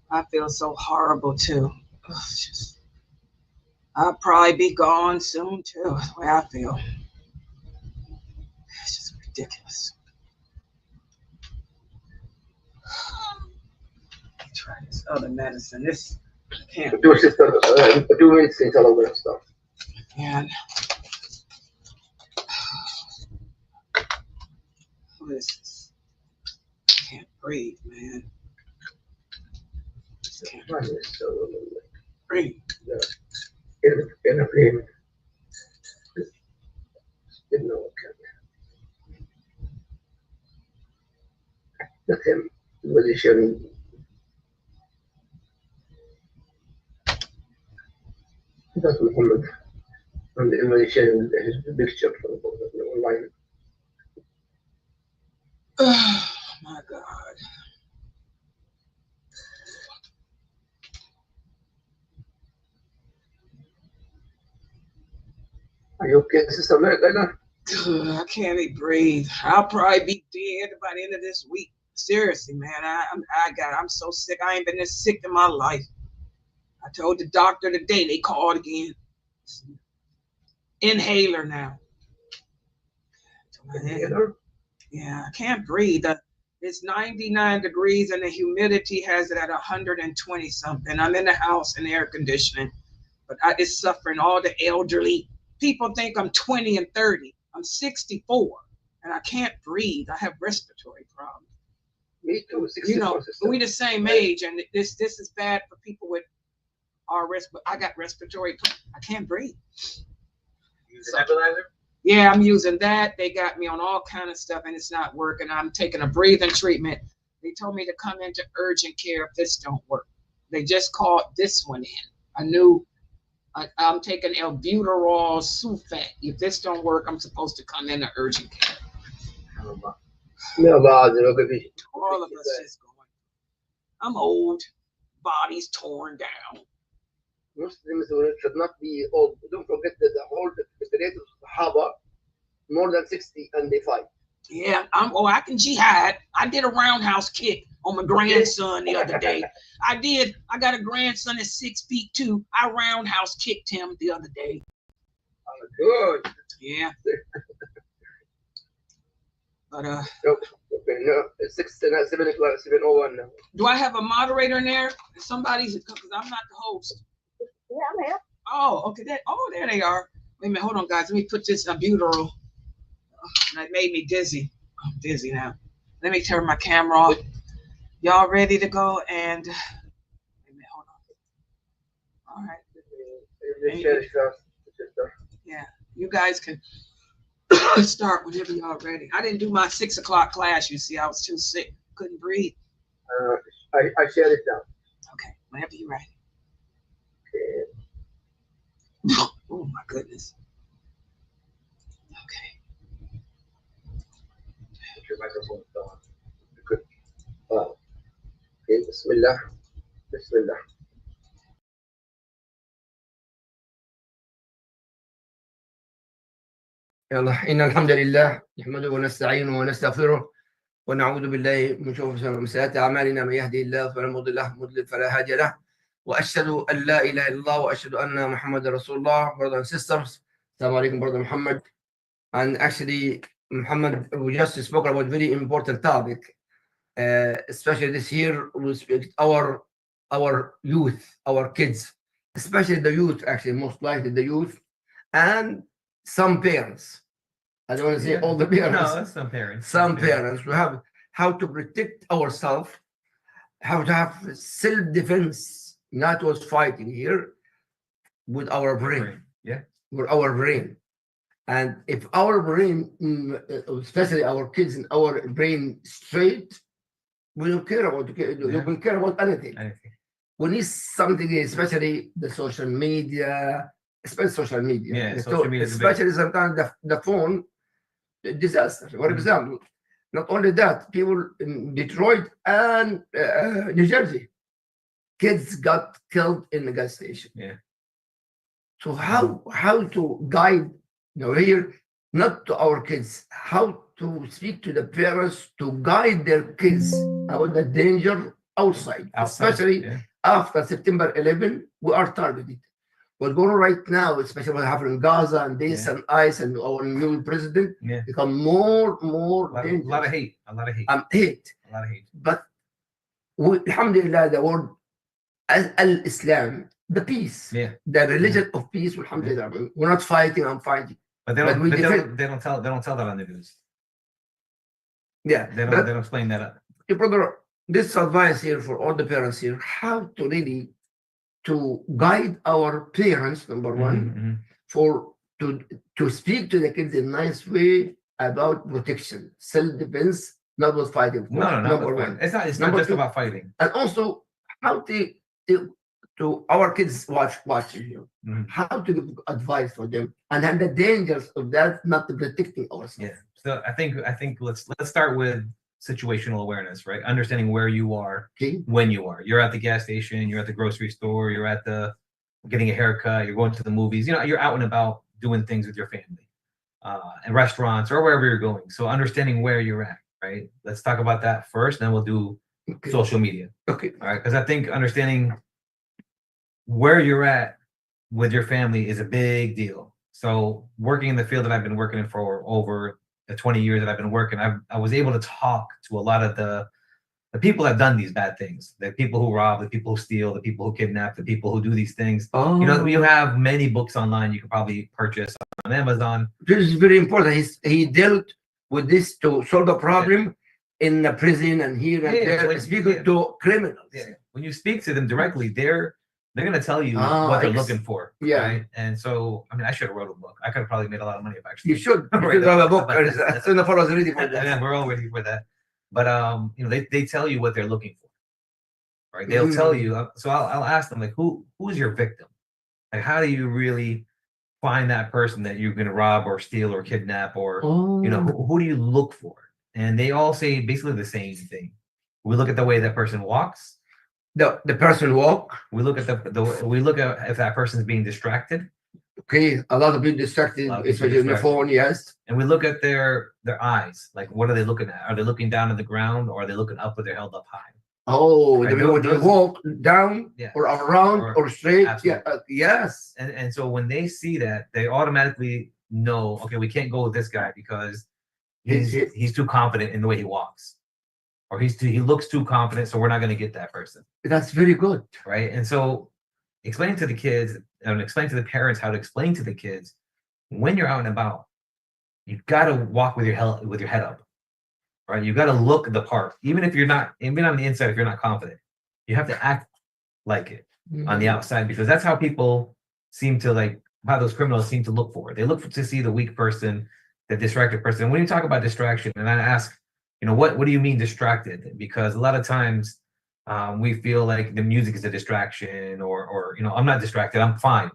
I feel so horrible too. Ugh, I'll probably be gone soon too. That's the way I feel. It's just ridiculous. Let me try this other medicine. This I can't. Your sister, 2 minutes since all of that stuff. And what is this? I can't breathe, man. Just can't breathe. Ibrahim. Let him position. That's Mohammed. And the sharing his picture online. Oh my God. Are you okay, Sister America? I can't even breathe. I'll probably be dead by the end of this week. Seriously, man. I'm so sick. I ain't been this sick in my life. I told the doctor today, they called again. Inhaler now. Inhaler? Yeah, I can't breathe. It's 99 degrees and the humidity has it at 120 something. I'm in the house in air conditioning, but it's suffering all the elderly. People think I'm 20 and 30. I'm 64 and I can't breathe. I have respiratory problems. Me too. 64, we the same age, and this is bad for people with RS. But I got respiratory. I can't breathe. Use a nebulizer? Yeah, I'm using that. They got me on all kind of stuff, and it's not working. I'm taking a breathing treatment. They told me to come into urgent care if this don't work. They just called this one in. I'm taking albuterol sulfate. If this don't work, I'm supposed to come into urgent care. All of us just going. I'm old. Body's torn down. Muslims should not be old. Don't forget that the whole rate of Sahaba more than 60 and they fight. Yeah, I can jihad. I did a roundhouse kick on my grandson the other day. I got a grandson that's 6'2". I roundhouse kicked him the other day. Good. Yeah. But okay, no, it's 7:01 now. Do I have a moderator in there? Somebody's, because I'm not the host. Yeah, I'm here. Oh, okay. There they are. Wait a minute, hold on, guys. Let me put this albuterol. That made me dizzy. I'm dizzy now. Let me turn my camera off. Y'all ready to go? And wait a minute, hold on. All right. Yeah, you guys can start whenever y'all ready. I didn't do my 6 o'clock class. You see, I was too sick, couldn't breathe. I share it now. Okay, whenever you're ready. Okay. Oh my goodness. Okay. Your microphone is on. Good. Okay, Bismillah. Bismillah. يلا إن الحمد لله نحمده ونستعينه ونستغفره ونعوذ بالله من شرور أنفسنا ومن سيئات أعمالنا من يهده الله فلا مضل له مضلل فلا هادي له وأشهد أن لا إله إلا الله وأشهد أن محمد رسول الله. Brothers and sisters, Assalamu alaikum, Brother Muhammad. And actually, Muhammad, we just spoke about a very important topic, especially this year. We speak our youth, our kids, especially the youth. Actually, most likely the youth, and some parents. I don't want to say all the parents. No, some parents. Some parents. We have how to protect ourselves, how to have self-defense, not was fighting here, with our brain. Yeah. With our brain. And if our brain, especially our kids, and our brain straight, we don't care about you don't care about anything. We need something, especially the social media, especially social media. Yeah, social media. Especially sometimes the phone, disaster. For example, not only that, people in Detroit and New Jersey, kids got killed in the gas station. Yeah. So how to guide, here, not to our kids, how to speak to the parents to guide their kids about the danger outside, Outside, especially yeah. after September 11. We are targeted. What's going on right now, especially what happened in Gaza and this Yeah. and ICE and our new president, Yeah. become more A lot dangerous. of hate. A lot of hate. Hate. A lot of hate. But alhamdulillah, the word al-Islam, the peace, Yeah. the religion of peace, alhamdulillah. We're not fighting, I'm fighting. But they But don't. we But defend- they don't tell that on the news. Yeah. They But don't explain that. brother, this advice here for all the parents here, how to really to guide our parents, number one, Mhm. for to speak to the kids in a nice way about protection, self-defense, not with fighting. Of course, No, number but one. It's not Number just two- about fighting. And also how to our kids watching here, Mhm. how to give advice for them and then the dangers of that not protecting ourselves. Yeah. So I think let's start with situational awareness, right? Understanding where you are Okay. when you are. You're at the gas station. You're at the grocery store. You're at the getting a haircut. You're going to the movies. You're out and about doing things with your family, and restaurants or wherever you're going. So understanding where you're at, right? Let's talk about that first. Then we'll do Okay. social media. Okay. All right, because I think understanding where you're at with your family is a big deal. So working in the field that I've been working in for over the 20 years that I've been working, I was able to talk to a lot of the people that have done these bad things, the people who rob, the people who steal, the people who kidnap, the people who do these things. Oh, You have many books online you can probably purchase on Amazon. this is very important. He dealt with this to solve the problem in the prison and here and Yeah, there. when- Speaking yeah. to criminals. Yeah. When you speak to them directly, they're going to tell you Ah, what they're yes. looking for. Yeah. Right? And so, I mean, I should have wrote a book. I could have probably made a lot of money if I actually. You should. You Right, should have a book. but that's- Sunnahfollowers ready for that. Yeah, we're all ready for that. But they tell you what they're looking for. Right? They'll tell you. So I'll ask them like, who's your victim? Like, how do you really find that person that you're going to rob or steal or kidnap or Oh. who do you look for? And they all say basically the same thing. We look at the way that person walks. The person walk. We look at we look at if that person is being distracted, Okay, a lot of people distracted, A lot of people especially on the distracted. phone. Yes. and we look at their eyes. Like, what are they looking at? Are they looking down at the ground, or are they looking up with their held up high? Oh, Right, when they those- walk down Yeah. or around or straight. Absolutely. Yeah. Yes. And so when they see that, they automatically know, okay, we can't go with this guy because he's too confident in the way he walks, or he looks too confident, so we're not going to get that person. That's very good. Right? And so explaining to the kids and explain to the parents how to explain to the kids when you're out and about, you got to walk with your head up, right? You got to look the part, even on the inside, if you're not confident, you have to act like it on the outside, because that's how people seem to how those criminals seem to look for. They look to see the weak person, the distracted person. And when you talk about distraction, and I ask, what do you mean distracted? Because a lot of times we feel like the music is a distraction, or I'm not distracted, I'm fine.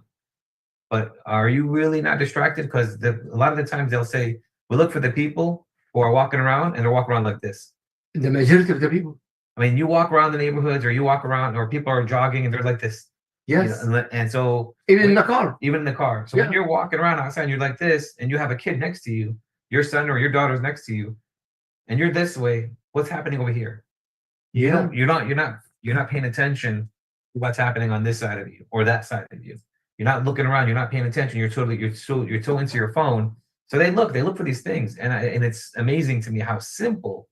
But are you really not distracted? Because a lot of the times they'll say, we look for the people who are walking around, and they're walking around like this. The majority of the people. I mean, you walk around the neighborhoods, or you walk around, or people are jogging and they're like this. Yes. And so Even in the car. even in the car. So Yeah. when you're walking around outside and you're like this, and you have a kid next to you, your son or your daughter's next to you, and you're this way, what's happening over here? Yeah. You're not paying attention to what's happening on this side of you or that side of you. You're not looking around, you're not paying attention, you're so into your phone. So they look for these things. And it's amazing to me how simple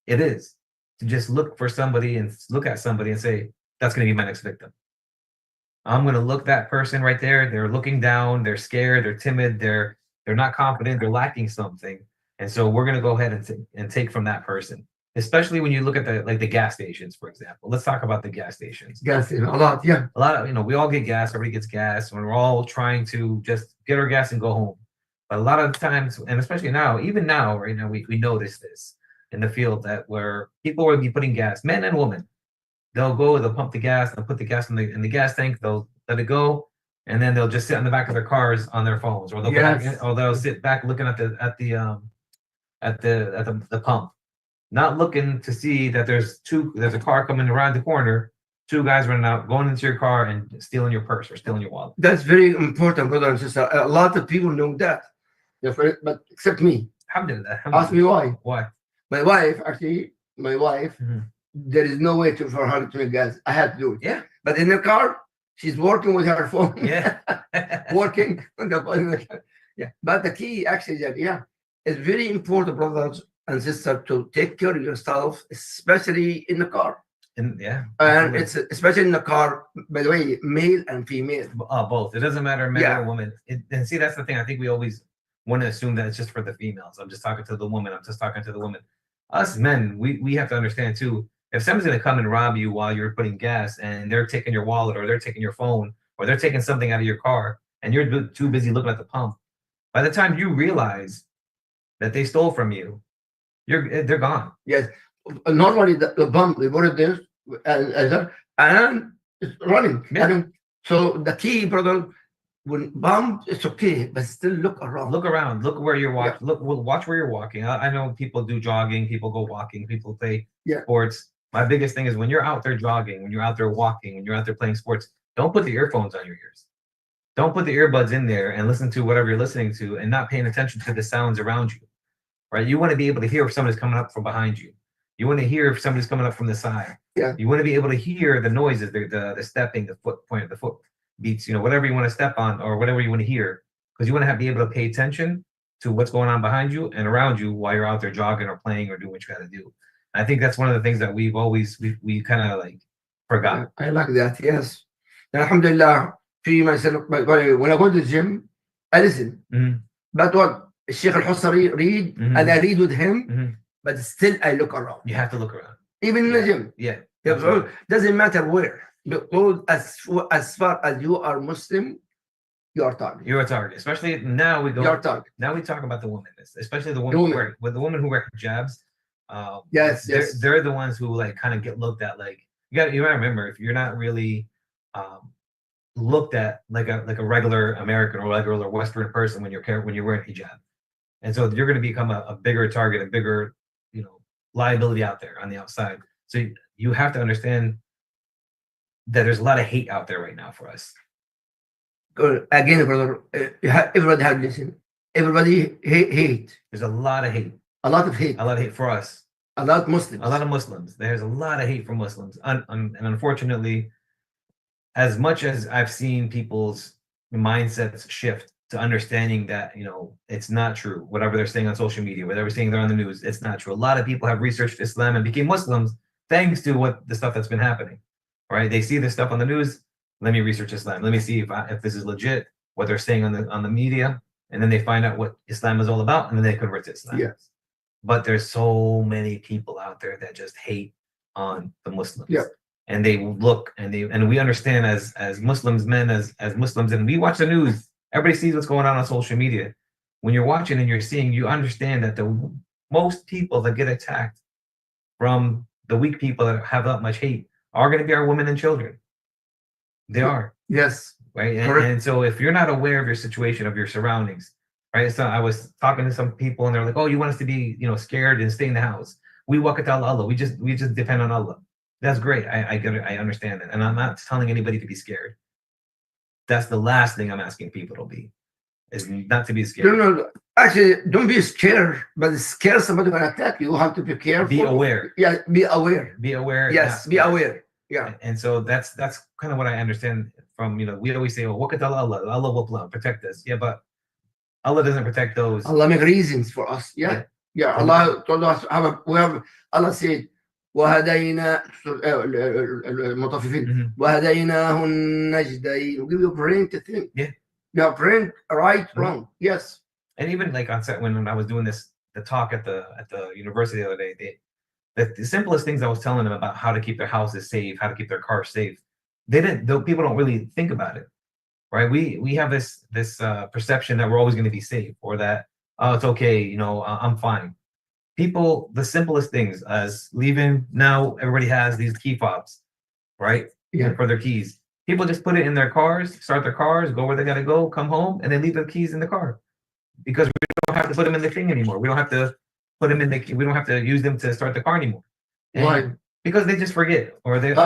it is to just look for somebody and look at somebody and say, that's going to be my next victim. I'm going to look that person right there. They're looking down. They're scared. They're timid. They're not confident. They're lacking something. And so we're going to go ahead and take from that person. Especially when you look at the gas stations, for example. Let's talk about the gas stations. Yes, a lot. Yeah. A lot of we all get gas. Everybody gets gas, and we're all trying to just get our gas and go home. But a lot of times, and especially now, even now, right now, we notice this in the field that where people will be putting gas, men and women. They'll pump the gas, they'll put the gas in the gas tank, they'll let it go, and then they'll just sit in the back of their cars on their phones, or they'll sit back looking at the pump, not looking to see that there's a car coming around the corner, two guys running out, going into your car and stealing your purse or stealing your wallet. That's very important, brother and sister. A lot of people know that. But except me. Alhamdulillah. Ask me why. Why? My wife, actually, Mhm. there is no way for her to make gas. I had to do it. Yeah. But in the car, she's working with her phone. Yeah. Working on the phone. Yeah. But the key actually that, yeah, it's very important, brothers and sisters, to take care of yourself, especially in the car. And yeah. And it's especially in the car, by the way, male and female. Both. It doesn't matter, man Yeah. or woman. And see, that's the thing. I think we always want to assume that it's just for the females. I'm just talking to the woman. I'm just talking to the woman. Us men, we have to understand too. If someone's going to come and rob you while you're putting gas, and they're taking your wallet, or they're taking your phone, or they're taking something out of your car, and you're too busy looking at the pump, by the time you realize that they stole from you, they're gone. Yes. Normally, the bump, they put it there, and it's running. Yeah. So the key, brother, when bump, it's okay, but still look around. Look around. Look where you're walking. Watch where you're walking. I know people do jogging. People go walking. People play sports. My biggest thing is when you're out there jogging, when you're out there walking, when you're out there playing sports, don't put the earphones on your ears. Don't put the earbuds in there and listen to whatever you're listening to and not paying attention to the sounds around you. Right? You want to be able to hear if somebody's coming up from behind you. You want to hear if somebody's coming up from the side. Yeah. You want to be able to hear the noises, the stepping, the foot point, the foot beats, whatever you want to step on or whatever you want to hear, because you want to be able to pay attention to what's going on behind you and around you while you're out there jogging or playing or doing what you got to do. I think that's one of the things that we kind of like forgot. I like that. Yes. And alhamdulillah, when I go to the gym, I listen. Mhm. But what Sheikh Al-Husari read, Mhm. and I read with him, Mhm. but still I look around. You have to look around. Even in the gym. Yeah. It doesn't matter where. Because as far as you are Muslim, you are target. You're a target. Especially now we go. You are target. Now we talk about the women, especially the women who wear hijabs. Yes. They're the ones who like kind of get looked at like you gotta remember, if you're not really looked at like a regular American or regular Western person when you're wearing hijab, and so you're going to become a bigger target, a bigger liability out there on the outside. So you have to understand that there's a lot of hate out there right now for us. Again, brother, everybody has listen. Everybody hate. There's a lot of hate. A lot of hate. A lot of hate for us. A lot of Muslims. A lot of Muslims. There's a lot of hate for Muslims. And unfortunately, as much as I've seen people's mindsets shift to understanding that, it's not true. Whatever they're saying on social media, whatever they're saying they're on the news, it's not true. A lot of people have researched Islam and became Muslims thanks to the stuff that's been happening. Right? They see this stuff on the news. Let me research Islam. Let me see if this is legit, what they're saying on the media, and then they find out what Islam is all about, and then they convert to Islam. Yes. But there's so many people out there that just hate on the Muslims. Yeah. And they look and we understand as Muslims, men, as Muslims, and we watch the news. Everybody sees what's going on social media. When you're watching and you're seeing, you understand that the most people that get attacked from the weak people that have that much hate are going to be our women and children. They are. Yes. Right. And so if you're not aware of your situation, of your surroundings, right? So I was talking to some people and they're like, oh, you want us to be, scared and stay in the house. We walk at Allah. We just depend on Allah. That's great. I get it. I understand it. And I'm not telling anybody to be scared. That's the last thing I'm asking people to be, is not to be scared. No. Actually, don't be scared, but scared somebody will attack you. You have to be careful. Be aware. Yeah, be aware. Be aware. Yes, be aware. Yeah. And so that's kind of what I understand from, we always say, well, what could Allah will protect us. Yeah, but Allah doesn't protect those. Allah make reasons for us. Yeah. Allah told us, Allah said, وهدينا المطففين وهديناه النجدين. We give you brain to think. Yeah. You have brain right, wrong. Yes. And even like on set when I was doing the talk at the university the other day, the simplest things I was telling them about how to keep their houses safe, how to keep their cars safe, people don't really think about it, right? We have this perception that we're always going to be safe, or that, oh, it's okay, I'm fine. People, the simplest things as leaving, now everybody has these key fobs, right? Yeah. For their keys. People just put it in their cars, start their cars, go where they got to go, come home, and they leave their keys in the car, because we don't have to put them in the thing anymore. We don't have to put them in we don't have to use them to start the car anymore. Why? Because they just forget, or they it's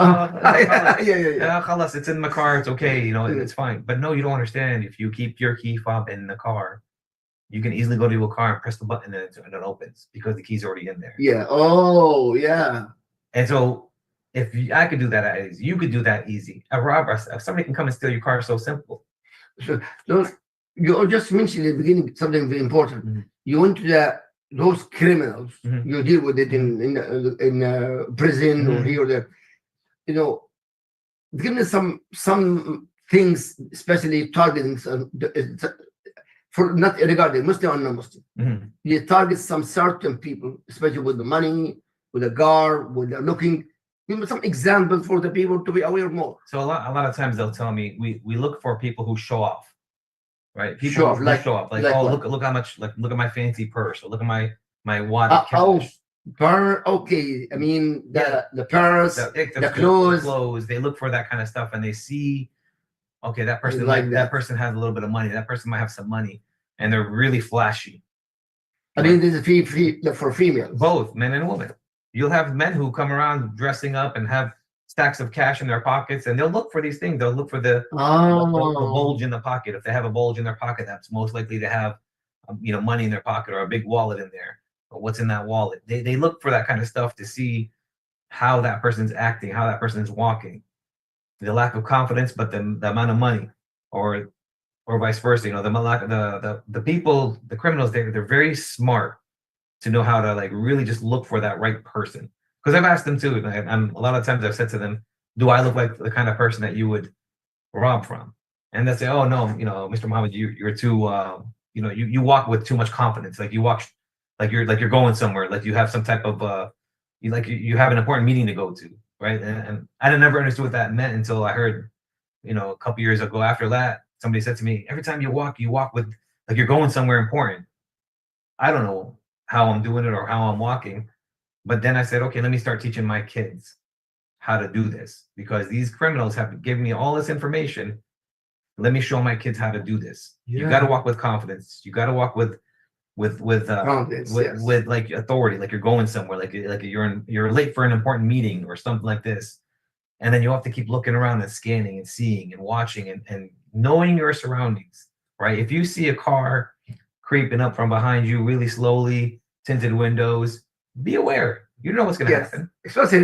in my car, it's okay, it's fine. But no, you don't understand. If you keep your key fob in the car, you can easily go to a car and press the button and it opens because the key's already in there. Yeah. Oh, yeah. And so if I could do that easy, you could do that easy. A robber, if somebody can come and steal your car, so simple. So you just mentioned in the beginning something very important. Mhm. You went to those criminals. Mhm. You deal with it in prison or Mhm. here or there. You know, give me some things, especially targeting for not regarding Muslim or non-Muslim. Mhm. You target some certain people, especially with the money, with the guard, with the looking. Give me some examples for the people to be aware more. So a lot of times they'll tell me we look for people who show off, right? People Show off, who like- show off, like like oh what? look how much, like look at my fancy purse, or look at my wad of Oh, cash. okay. I mean Yeah. the purse, the clothes. They look for that kind of stuff, and they see, okay, that person like that that. person has a little bit of money. That person might have some money, and they're really flashy. I mean, there's a fee for females. Both men and women. You'll have men who come around dressing up and have stacks of cash in their pockets, and they'll look for these things. They'll look for the bulge in the pocket. If they have a bulge in their pocket, that's most likely to have, money in their pocket, or a big wallet in there, or what's in that wallet. They look for that kind of stuff to see how that person's acting, how that person's walking, the lack of confidence, but the amount of money, or vice versa. The people, the criminals, they're very smart to know how to like really just look for that right person. Because I've asked them too, and a lot of times I've said to them, do I look like the kind of person that you would rob from? And they say, oh no, Mr. Mohammed, you're too you walk with too much confidence. Like you walk like you're going somewhere, like you have some type of you have an important meeting to go to, right? And I never understood what that meant until I heard, a couple years ago after that, somebody said to me, every time you walk with like you're going somewhere important. I don't know how I'm doing it or how I'm walking. But then I said, okay, let me start teaching my kids how to do this, because these criminals have given me all this information. Let me show my kids how to do this. You got to walk with confidence. You got to walk with Confidence, yes. with like authority, like you're going somewhere, like you're late for an important meeting or something like this. And then you have to keep looking around and scanning and seeing and watching and knowing your surroundings, right? If you see a car creeping up from behind you really slowly, tinted windows, be aware. You know what's going to happen, especially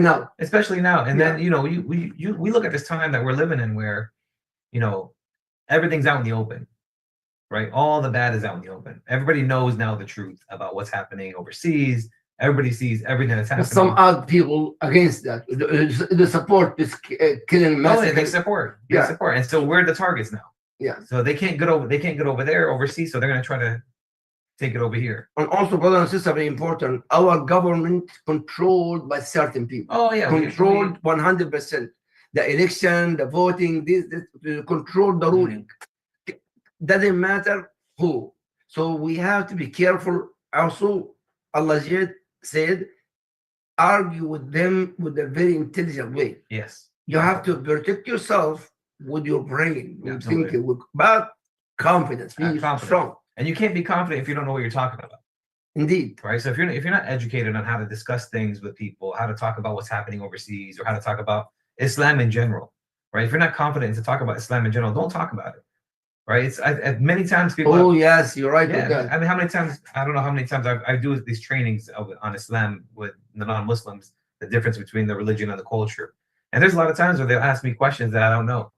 now. And then we look at this time that we're living in, where everything's out in the open, right? All the bad is out in the open. Everybody knows now the truth about what's happening overseas. Everybody sees everything that's happening. Some odd people against that. The support is killing massacre. They support. And so we're the targets now. Yeah. So they can't get over there overseas. So they're going to try to take it over here. And also, brother and sister, very important. Our government controlled by certain people. Oh yeah, controlled 100%. The election, the voting, this control the ruling. Doesn't matter who. So we have to be careful. Also, Allah said, argue with them with a very intelligent way. Yes. You have to protect yourself with your brain, with Absolutely. thinking, but confidence, be strong. And you can't be confident if you don't know what you're talking about. Indeed. Right. So if you're not educated on how to discuss things with people, how to talk about what's happening overseas, or how to talk about Islam in general, right? If you're not confident to talk about Islam in general, don't talk about it. Right. It's many times people. Oh yes, you're right. Yeah. I mean, how many times? I don't know how many times I do these trainings on Islam with the non-Muslims, the difference between the religion and the culture. And there's a lot of times where they'll ask me questions that I don't know,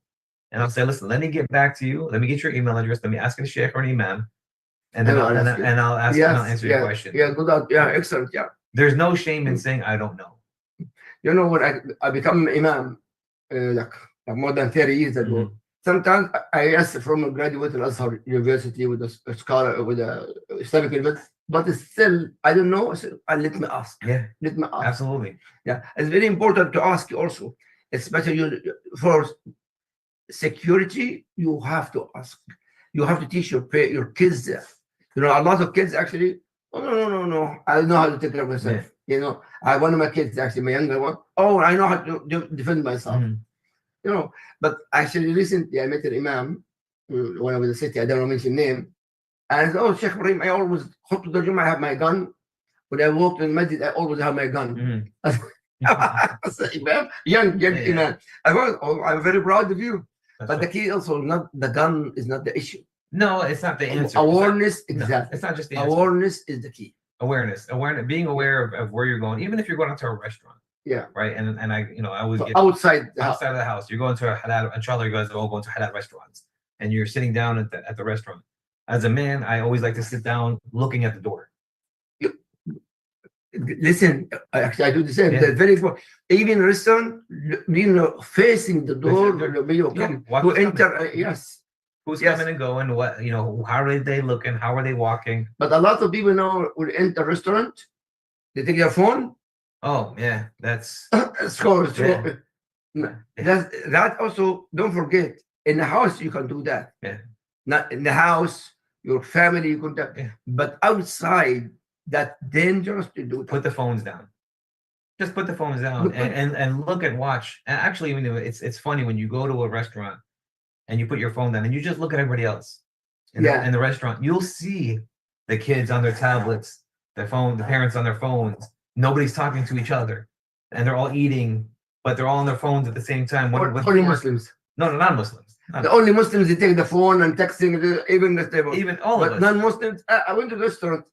and I'll say, listen, let me get back to you. Let me get your email address. Let me ask a sheikh or an imam. And then I'll answer your question. Yeah, good. Yeah, excellent. Yeah. There's no shame in saying I don't know. You know, when I become imam, like more than 30 years ago, Mm-hmm. sometimes I asked from a graduate at Azhar University with a scholar with a Islamic university, but still I don't know. So let me ask. Yeah. Let me ask. Absolutely. Yeah, it's very important to ask also, especially for security. You have to ask. You have to teach your kids that. You know, a lot of kids actually, oh, no. I know how to take care of myself. Yeah. You know, one of my kids, actually, my younger one, I know how to defend myself. Mm-hmm. You know, but actually recently I met an imam when I was in the city, I don't want to mention name. And I said, Sheikh Ibrahim, I always come to the gym, I have my gun. When I walk in the masjid, I always have my gun. I said, Imam, young imam. I'm very proud of you. But the key also, the gun is not the issue. No, it's not the answer. Awareness, exactly. It's not just the answer. Awareness is the key. Awareness, being aware of where you're going, even if you're going out to a restaurant. Yeah. Right. And I, I always get outside outside of the house. You're going to a halal, inshallah, you guys are all going to halal restaurants, and you're sitting down at the restaurant. As a man, I always like to sit down looking at the door. Listen, actually, I do the same. Yeah. That's very important. Even restaurant, facing the door, Watch to what's enter. coming. Yes. Who's Yes. coming and going? What, how are they looking? How are they walking? But a lot of people now will enter restaurant, they take their phone. Oh yeah, that's Score. Yeah. That also, don't forget, in the house you can do that. Yeah. Not in the house, your family you can do. Yeah. But outside, that's dangerous to do that. Put the phones down. Just put the phones down and look and watch. And actually, it's funny when you go to a restaurant and you put your phone down and you just look at everybody else in the restaurant. You'll see the kids on their tablets, their phone, the parents on their phones. Nobody's talking to each other, and they're all eating, but they're all on their phones at the same time. Only Muslims. No, not Muslims. The only Muslims, they take the phone and texting, even the table. Even all of us. Non-Muslims. I went to the restaurant.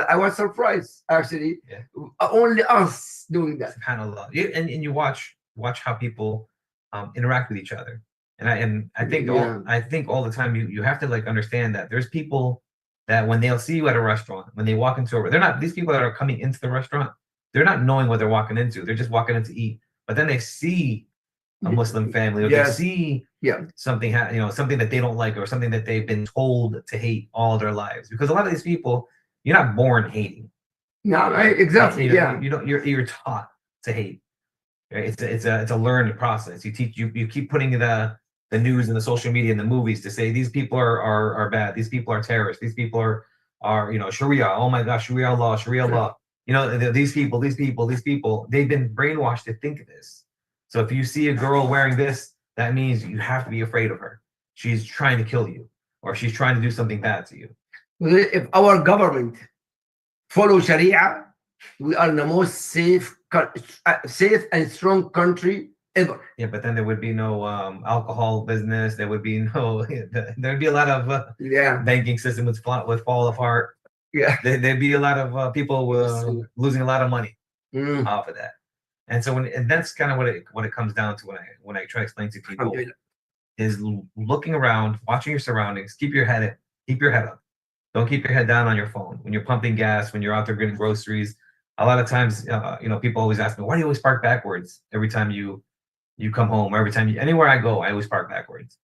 I was surprised actually. Yeah. Only us doing that. SubhanAllah. And you watch how people interact with each other. And I think all the time you have to understand that there's people that when they'll see you at a restaurant, when they walk into these people that are coming into the restaurant, they're not knowing what they're walking into. They're just walking in to eat. But then they see a Muslim family, or they see something something that they don't like, or something that they've been told to hate all their lives. Because a lot of these people, you're not born hating. No, exactly. You're taught to hate. Right? It's a learned process. You keep putting the news and the social media and the movies to say these people are bad. These people are terrorists. These people are Sharia. Oh my gosh, Sharia law, Sharia law. These people, they've been brainwashed to think this. So if you see a girl wearing this, that means you have to be afraid of her. She's trying to kill you, or she's trying to do something bad to you. If our government follow Sharia, we are the most safe and strong country ever. Yeah, but then there would be no alcohol business. There would be there'd be a lot of banking system would fall apart. Yeah, there'd be a lot of people losing a lot of money off of that. And so that's kind of what it comes down to when I try to explain to people is looking around, watching your surroundings, keep your head up. Don't keep your head down on your phone when you're pumping gas, when you're out there getting groceries. A lot of times, people always ask me, why do you always park backwards every time you come home, or every time anywhere I go, I always park backwards.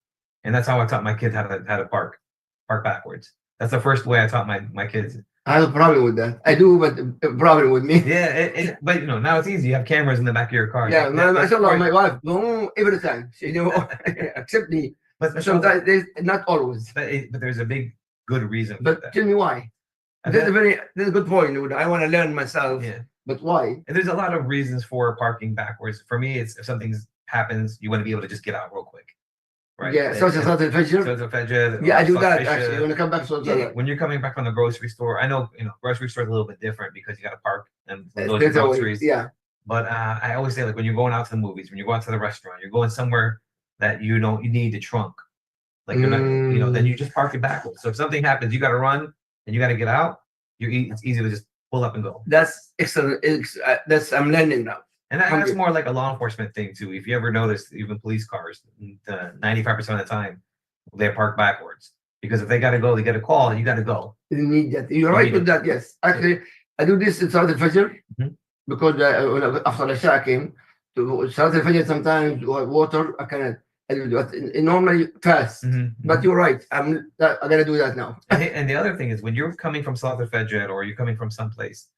And that's how I taught my kids how to park backwards. That's the first way I taught my kids. I have a problem with that. I do, but a problem with me. Yeah, but now it's easy. You have cameras in the back of your car. Yeah, my wife, every time, she accept me. But sometimes, not always. But there's a big good reason for that. Tell me why. That's a good point. I want to learn myself. Yeah. But why? And there's a lot of reasons for parking backwards. For me, it's if something happens, you want to be able to just get out real quick. Right? Yeah, Fajr. Yeah, I do that actually. When I come back, when you're coming back from the grocery store, I know grocery store is a little bit different because you got to park and go to groceries. Yeah. But I always say, when you're going out to the movies, when you go out to the restaurant, you're going somewhere that you need a trunk. You're not, then you just park it backwards. So if something happens, you got to run and you got to get out. It's easy to just pull up and go. That's excellent. I'm learning now. And that's more like a law enforcement thing too. If you ever notice, even police cars, 95% of the time, they're parked backwards because if they got to go, they get a call, and you got to go. You need that. You're right with that. Yes, actually, I do this in Salat al-Fajr because after the Isha came to Salat al-Fajr, sometimes water I cannot. I do it normally fast, but you're right. I'm gonna do that now. And the other thing is, when you're coming from Salat al-Fajr or you're coming from someplace,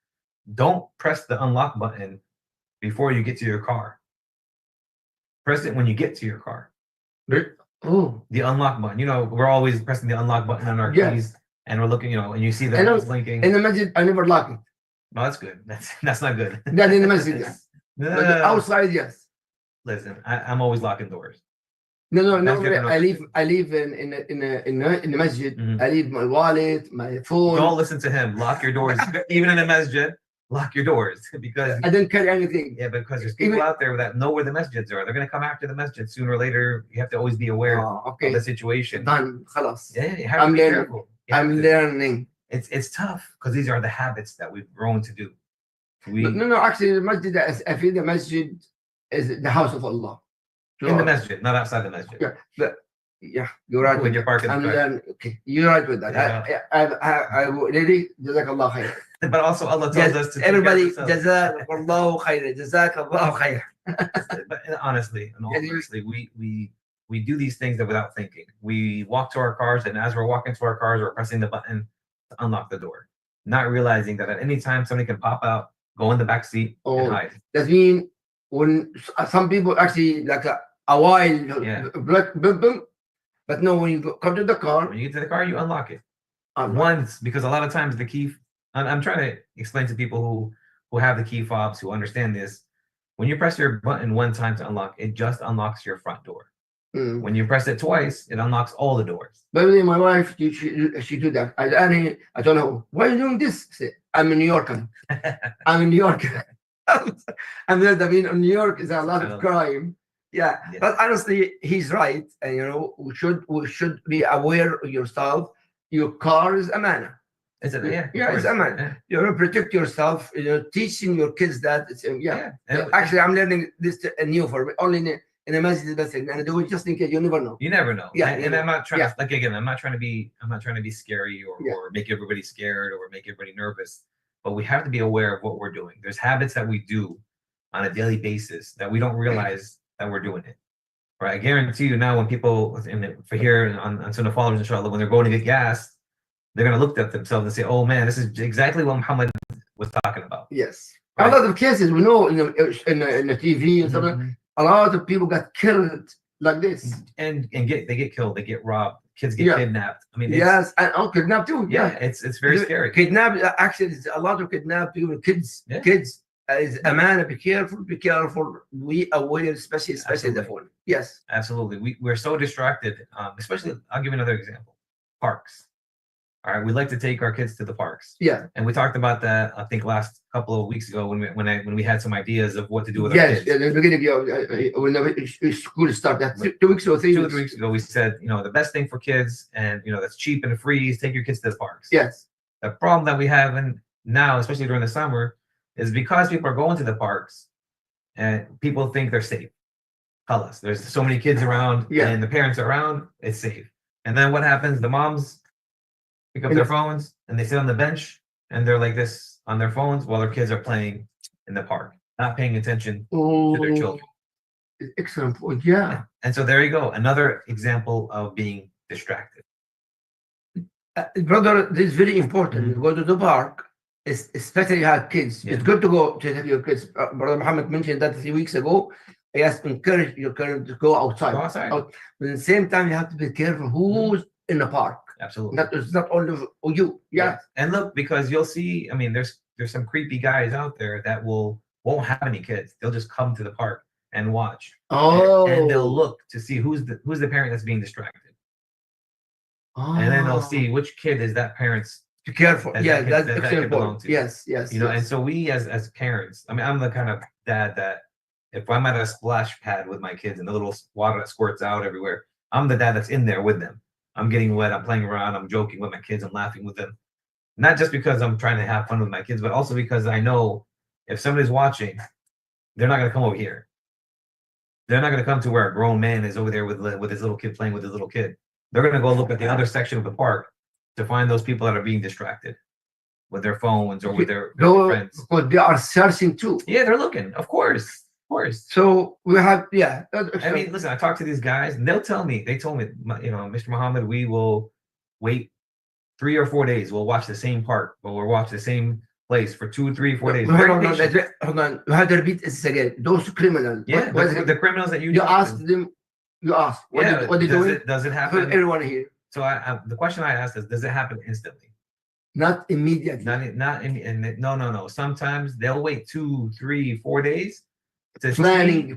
don't press the unlock button before you get to your car. Press it when you get to your car. Oh, the unlock button. We're always pressing the unlock button on our keys, and we're looking, and you see that it's blinking. In the masjid, I never lock it. No, that's good. That's not good. That in the masjid, yes. But outside, yes. Listen, I'm always locking doors. No. I live in the masjid. I leave my wallet, my phone. Don't listen to him. Lock your doors, even in the masjid. Lock your doors because I don't carry anything. Yeah, because there's people out there that know where the masjids are. They're going to come after the masjid sooner or later. You have to always be aware of the situation. Done. Khalas. Yeah, you have to be careful. I'm learning. It's tough because these are the habits that we've grown to do. No, actually, the masjid, I feel the masjid is the house of Allah. So, in the masjid, not outside the masjid. Yeah, but yeah, you're right. When you're parking the car. Okay, you're right with that. Yeah. I really, Jazakallah khair. But also Allah tells us to take everybody, care of ourselves. Jazakallah khair, Jazakallah khair. But honestly, we do these things that without thinking. We walk to our cars, and as we're walking to our cars, we're pressing the button to unlock the door, not realizing that at any time somebody can pop out, go in the back seat, and hide. That means when some people actually like a while, but no, when you come to the car, when you get to the car, you unlock it once, because a lot of times the key. I'm trying to explain to people who have the key fobs, who understand this. When you press your button one time to unlock, it just unlocks your front door. When you press it twice, it unlocks all the doors. But my wife, she do that. I don't know. Why are you doing this? I say, I'm in New York. I'm in New York. And then, I mean, in New York is a lot of crime. Yeah. But honestly, he's right. And we should be aware of yourself. Your car is amana. It's amana. Yeah. Protect yourself. Teaching your kids that. Actually, I'm learning this new for me. Only in a masjid, and I do it just in case. You never know. You never know. Yeah. And I'm not trying to, like, again, I'm not trying to be scary or make everybody scared or make everybody nervous. But we have to be aware of what we're doing. There's habits that we do on a daily basis that we don't realize that we're doing it. Right? I guarantee you now, when people for here on Sunnahfollowers, inshallah, when they're going to get gas, they're going to look at themselves and say, "Oh man, this is exactly what Muhammad was talking about." Yes. Right? A lot of cases we know in the TV and stuff. A lot of people got killed like this, and they get killed, they get robbed, kids get kidnapped. I mean, and kidnapped too. Yeah, it's very scary. Kidnapped, actually, a lot of kidnapped people, kids. Is a man. Be careful. We aware, especially the phone. Yes, absolutely. We're so distracted. Especially, I'll give you another example. Parks. All right, we like to take our kids to the parks. Yeah, and we talked about that. I think last couple of weeks ago when we had some ideas of what to do with our kids. Yes, the beginning when the school started 2 weeks or 3 weeks. 2 weeks ago, we said the best thing for kids and that's cheap and free is take your kids to the parks. Yes. The problem that we have now, especially during the summer, is because people are going to the parks and people think they're safe. Us, there's so many kids around and the parents are around, it's safe. And then what happens? The moms pick up their phones and they sit on the bench and they're like this on their phones while their kids are playing in the park, not paying attention to their children. Excellent point. Yeah. And so there you go. Another example of being distracted. Brother, this is very important. You go to the park, especially you have kids. It's good to go to have your kids. Brother Mohammed mentioned that 3 weeks ago. Yes, encourage your kids to go outside. But at the same time, you have to be careful who's in the park. Absolutely. It's not only you. Yeah. And look, because you'll see, I mean, there's some creepy guys out there that won't have any kids. They'll just come to the park and watch. And they'll look to see who's the parent that's being distracted. And then they'll see which kid is that parent's. Be careful. That's excellent point. Yes. And so we as parents, I mean, I'm the kind of dad that if I'm at a splash pad with my kids and the little water that squirts out everywhere, I'm the dad that's in there with them. I'm getting wet, I'm playing around, I'm joking with my kids, I'm laughing with them. Not just because I'm trying to have fun with my kids, but also because I know if somebody's watching, they're not going to come over here. They're not going to come to where a grown man is over there with his little kid playing with his little kid. They're going to go look at the other section of the park to find those people that are being distracted with their phones or with their friends. But they are searching too. Yeah, they're looking, of course. So we have, I mean, listen, I talk to these guys and they told me, Mr. Mohammed, we will wait 3 or 4 days. We'll watch the same park, but we'll watch the same place for 2, 3, 4 days. Hold on. You have to repeat this again. Those criminals. Yeah, the criminals that you asked them. You asked. What they doing? Does it happen? For everyone here. So the question I asked is, does it happen instantly? Not immediately. No. Sometimes they'll wait 2, 3, 4 days. To planning,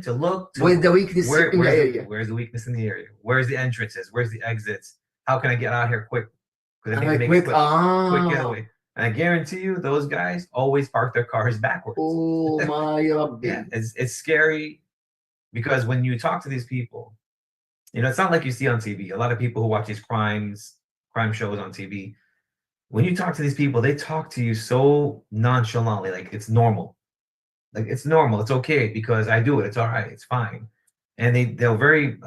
to look. Where's the weakness in the area? Where's the weakness in the area? Where's the entrances? Where's the exits? How can I get out here quick? Because I need to make a quick getaway. And I guarantee you, those guys always park their cars backwards. Oh my God! Yeah, it's scary because when you talk to these people, it's not like you see on TV. A lot of people who watch these crime shows on TV, when you talk to these people, they talk to you so nonchalantly, like it's normal. Like it's normal, it's okay because I do it. It's all right, it's fine. And they're very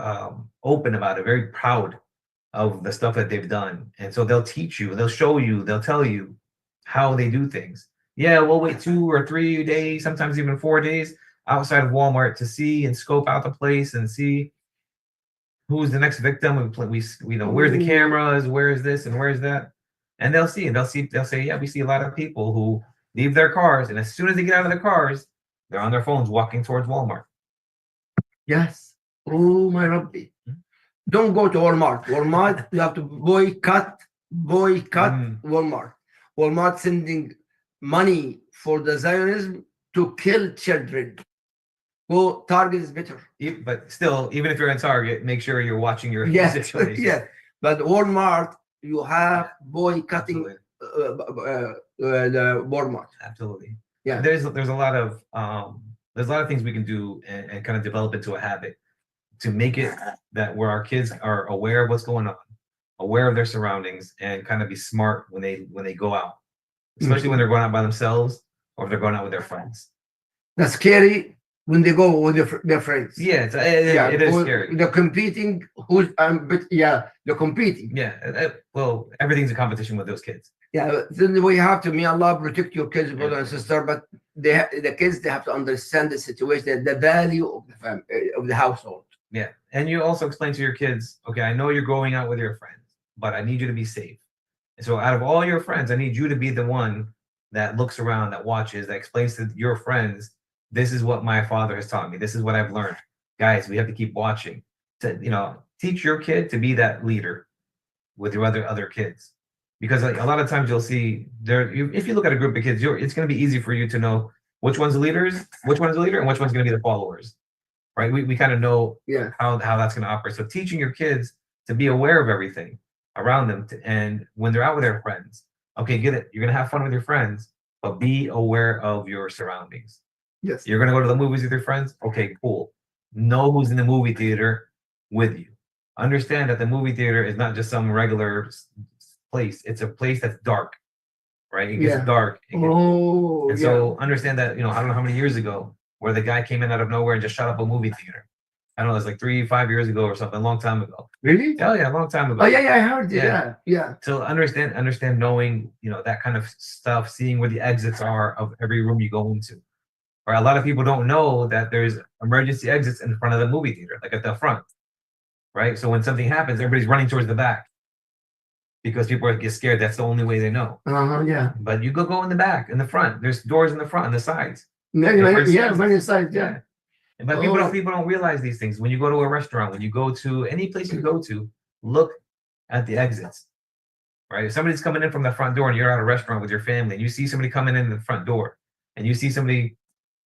open about it, very proud of the stuff that they've done. And so they'll teach you, they'll show you, they'll tell you how they do things. Yeah, we'll wait 2 or 3 days, sometimes even 4 days outside of Walmart to see and scope out the place and see who's the next victim. We know where's the cameras, where's this and where's that. And they'll say, yeah, we see a lot of people who leave their cars, and as soon as they get out of their cars, they're on their phones walking towards Walmart. Yes. Oh my Rabbi. Don't go to Walmart. Walmart, you have to boycott Walmart. Walmart sending money for the Zionism to kill children. Well, Target is better. But still, even if you're in Target, make sure you're watching your situation. Yeah. But Walmart, you have boycotting the Walmart. Absolutely. Yeah. There's a lot of things we can do and kind of develop into a habit to make it that where our kids are aware of what's going on, aware of their surroundings, and kind of be smart when they go out, especially when they're going out by themselves or if they're going out with their friends. That's scary when they go with their friends. Yeah, it is scary. They're competing. They're competing. Yeah, well, everything's a competition with those kids. Yeah, then we have to, may Allah protect your kids, brother and sister. But the kids, they have to understand the situation, the value of the family, of the household. Yeah, and you also explain to your kids, okay, I know you're going out with your friends, but I need you to be safe. And so out of all your friends, I need you to be the one that looks around, that watches, that explains to your friends, this is what my father has taught me. This is what I've learned. Guys, we have to keep watching. To teach your kid to be that leader with your other kids. Because like, a lot of times you'll see if you look at a group of kids, it's going to be easy for you to know which one's the leader, and which one's going to be the followers. Right? We kind of know how that's going to operate. So teaching your kids to be aware of everything around them, and when they're out with their friends, okay, get it. You're going to have fun with your friends, but be aware of your surroundings. Yes. You're going to go to the movies with your friends? Okay, cool. Know who's in the movie theater with you. Understand that the movie theater is not just some regular place. It's a place that's dark, right? It gets dark. So understand that, I don't know how many years ago where the guy came in out of nowhere and just shot up a movie theater. I don't know, it was like 3-5 years ago or something, a long time ago. Really? Oh yeah, a long time ago. Oh yeah, I heard it. Yeah. So understand knowing, that kind of stuff, seeing where the exits are of every room you go into. Or a lot of people don't know that there's emergency exits in front of the movie theater, like at the front. Right? So when something happens, everybody's running towards the back. Because people get scared. That's the only way they know. Yeah. But you go in the back, in the front. There's doors in the front and the sides. Many sides. Yeah. But people don't realize these things. When you go to a restaurant, when you go to any place you go to, look at the exits. Right? If somebody's coming in from the front door and you're at a restaurant with your family and you see somebody coming in the front door and you see somebody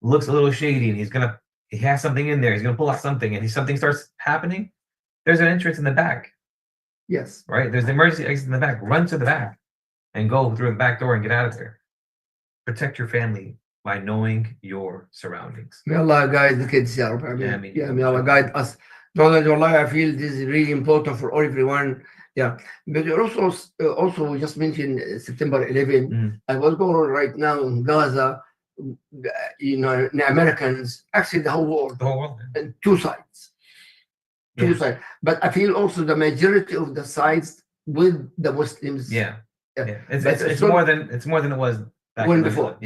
looks a little shady and he has something in there, he's gonna pull out something, and something starts happening, there's an entrance in the back. Yes. Right? There's the emergency exit in the back. Run to the back and go through the back door and get out of there. Protect your family by knowing your surroundings. May Allah guide the kids, Ya Rabbi. May Allah guide us. Brothers, I feel this is really important for everyone. Yeah. But also we just mentioned September 11. And what's going on right now in Gaza, the Americans, actually the whole world. And two sides. But I feel also the majority of the sides with the Muslims. It's more than it was back before.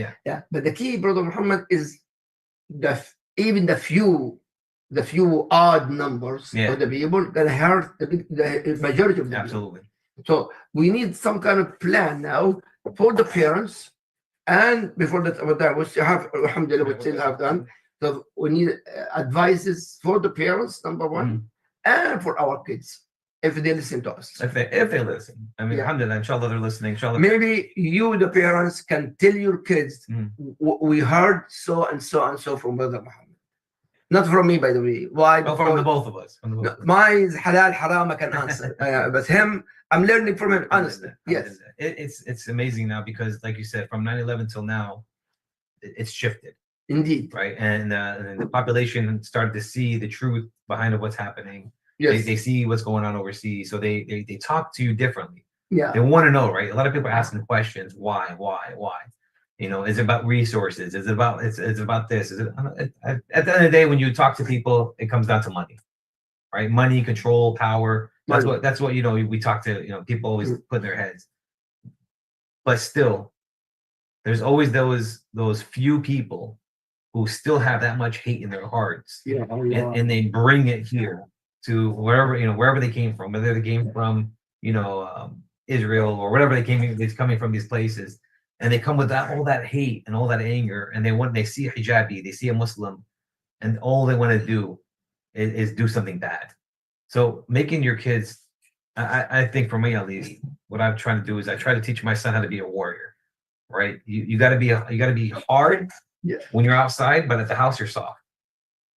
But the key, Brother Muhammad, is even the few odd numbers of the people that hurt the majority of them. Absolutely. So we need some kind of plan now for the parents, and before that, we still have, alhamdulillah, we still have done. So we need advices for the parents, number one, and for our kids, if they listen to us. If they listen. I mean, alhamdulillah, inshallah, they're listening. Inshallah. Maybe you, the parents, can tell your kids, we heard so and so and so from Brother Muhammad. Not from me, by the way. Why? Well, from the both of us. Mine is halal, haram, I can answer. But him, I'm learning from him, honestly. Yes. It's amazing now because, like you said, from 9/11 till now, it's shifted. Indeed. Right. And the population started to see the truth behind what's happening. Yes. They see what's going on overseas. So they talk to you differently. Yeah. They want to know, right? A lot of people are asking questions. Why? You know, is it about resources? Is it about it's about this? Is it at the end of the day, when you talk to people, it comes down to money, right? Money, control, power. That's what you know. We talk to, you know, people always put in their heads. But still, there's always those few people who still have that much hate in their hearts, and they bring it here to wherever they came from, whether they came from Israel or whatever it's coming from these places, and they come with all that hate and all that anger, and they see a hijabi, they see a Muslim, and all they want to do is do something bad. So making your kids, I think for me at least, what I'm trying to do is I try to teach my son how to be a warrior, right? You got to be hard when you're outside, but at the house you're soft.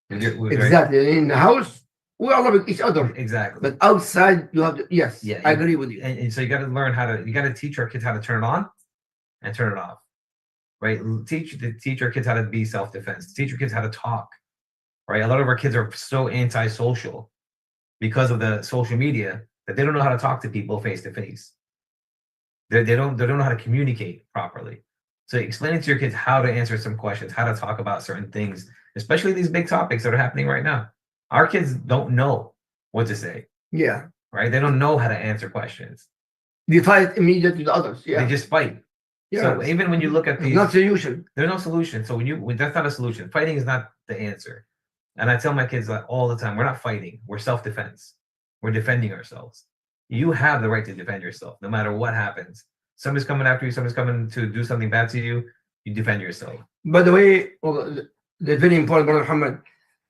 Exactly. Right? In the house, we all love each other. Exactly. But outside, you have to. Yes, I agree with you. And so you got to learn you got to teach our kids how to turn it on and turn it off, right? Teach our kids how to be self-defense. Teach your kids how to talk, right? A lot of our kids are so antisocial because of the social media that they don't know how to talk to people face to face. They don't know how to communicate properly. So explaining to your kids how to answer some questions, how to talk about certain things, especially these big topics that are happening right now. Our kids don't know what to say. Yeah. Right? They don't know how to answer questions. They fight immediately with others. Yeah. They just fight. Yeah. So even when you look at these, not solution. There's no solution. So when that's not a solution. Fighting is not the answer. And I tell my kids that all the time, we're not fighting. We're self-defense. We're defending ourselves. You have the right to defend yourself, no matter what happens. Somebody's coming after you. Somebody's coming to do something bad to you. You defend yourself. By the way, the very important, Brother Muhammad,